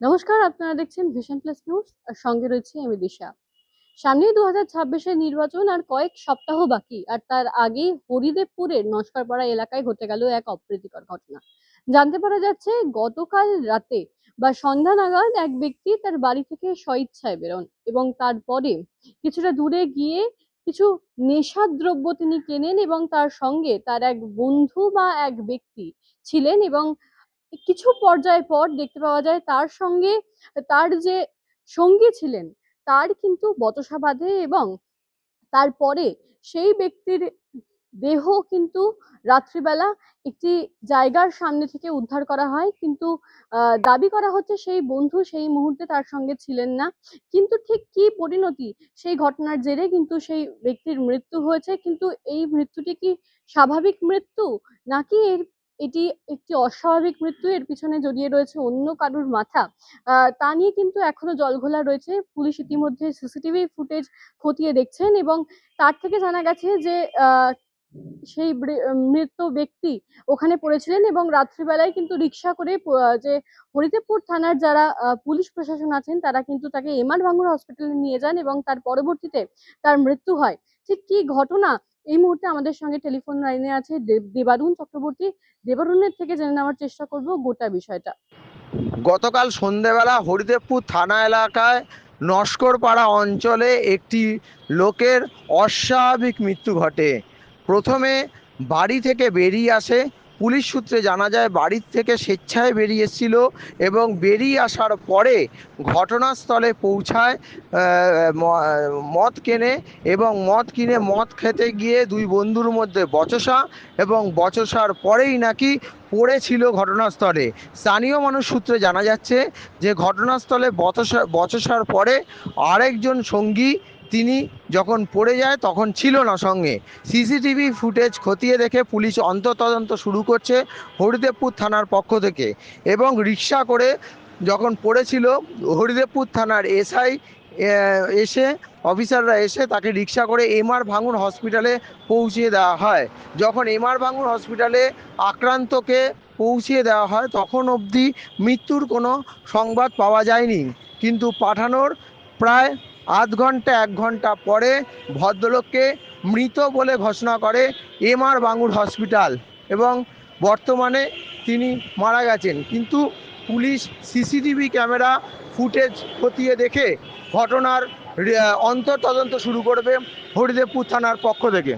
নমস্কার, আপনারা দেখছেন ভিশন প্লাস নিউজ আর সঙ্গে রয়েছে আমি দিশা। সামনেই 2026-এর নির্বাচন আর কয়েক সপ্তাহ বাকি, আর তার আগেই হরিদেবপুরের নস্করপাড়া এলাকায় ঘটে গেল এক অপ্রীতিকর ঘটনা। জানতে পারা যাচ্ছে গতকাল রাতে বা সন্ধ্যা নাগাদ এক ব্যক্তি তার বাড়ি থেকে স্বইচ্ছায় বেরোন এবং তারপরে কিছুটা দূরে গিয়ে কিছু নেশার দ্রব্য তিনি কেনেন এবং তার সঙ্গে তার এক বন্ধু বা এক ব্যক্তি ছিলেন এবং কিছু পর্যায় পর দেখতে পাওয়া যায় তার সঙ্গে তার যে সঙ্গী ছিলেন তার কিন্তু বচসা বাধে এবং তারপরে সেই ব্যক্তির দেহ কিন্তু রাত্রিবেলা একটি জায়গার সামনে থেকে উদ্ধার করা হয়, কিন্তু দাবি করা হচ্ছে সেই বন্ধু সেই মুহূর্তে তার সঙ্গে ছিলেন না। কিন্তু ঠিক কি পরিণতি সেই ঘটনার জেরে কিন্তু সেই ব্যক্তির মৃত্যু হয়েছে, কিন্তু এই মৃত্যুটি কি স্বাভাবিক মৃত্যু নাকি এটি একটি অস্বাভাবিক মৃত্যু, এর পিছনে জড়িয়ে রয়েছে অন্য কারুর মাথা, তা নিয়ে কিন্তু এখনো জলঘোলা রয়েছে। পুলিশ ইতিমধ্যে সিসিটিভি ফুটেজ খতিয়ে দেখছেন এবং তার থেকে জানা গেছে যে সেই মৃত ব্যক্তি ওখানে পড়েছিলেন এবং রাত্রিবেলায় কিন্তু রিক্সা করে যে হরিদেবপুর থানার যারা পুলিশ প্রশাসন আছেন তারা কিন্তু তাকে এমআর ভাঙড় হসপিটালে নিয়ে যান এবং তার পরবর্তীতে তার মৃত্যু হয়। ঠিক কি ঘটনা এই মুহূর্তে আমাদের সঙ্গে টেলিফোন লাইনে আছে দেবারুণ চক্রবর্তী। দেবারুণের থেকে জেনে নেওয়ার চেষ্টা করব গোটা বিষয়টা। গতকাল সন্ধেবেলা হরিদেবপুর থানা এলাকায় নস্করপাড়া অঞ্চলে একটি লোকের অস্বাভাবিক মৃত্যু ঘটে। প্রথমে বাড়ি থেকে বেরিয়ে আসে, পুলিশ সূত্রে জানা যায় বাড়ির থেকে স্বেচ্ছায় বেরিয়ে এসেছিল এবং বেরিয়ে আসার পরে ঘটনাস্থলে পৌঁছায়, মদ কেনে এবং মদ কিনে মদ খেতে গিয়ে দুই বন্ধুর মধ্যে বচসা এবং বচসার পরেই নাকি পড়েছিল ঘটনাস্থলে। স্থানীয় মানুষ সূত্রে জানা যাচ্ছে যে ঘটনাস্থলে বচসার পরে আরেকজন সঙ্গী তিনি যখন পড়ে যায় তখন ছিল না সঙ্গে। সিসিটিভি ফুটেজ খতিয়ে দেখে পুলিশ তদন্ত শুরু করছে হরিদেবপুর থানার পক্ষ থেকে, এবং রিক্সা করে যখন পড়েছিল হরিদেবপুর থানার এসআই এসে অফিসাররা এসে তাকে রিক্সা করে এমআর ভাঙড় হসপিটালে পৌঁছিয়ে দেওয়া হয়। যখন এমআর ভাঙড় হসপিটালে আক্রান্তকে পৌঁছিয়ে দেওয়া হয় তখন অবধি মৃত্যুর কোনো সংবাদ পাওয়া যায়নি, কিন্তু পাঠানোর প্রায় আধ ঘন্টা 1 ঘন্টা পরে ভদ্রলোককে মৃত বলে ঘোষণা করে এমআর ভাঙড় হসপিটাল এবং বর্তমানে তিনি মারা গেছেন। কিন্তু পুলিশ সিসিটিভি ক্যামেরা ফুটেজ খতিয়ে দেখে ঘটনার তদন্ত শুরু করবে হরিদেবপুর থানার পক্ষ থেকে।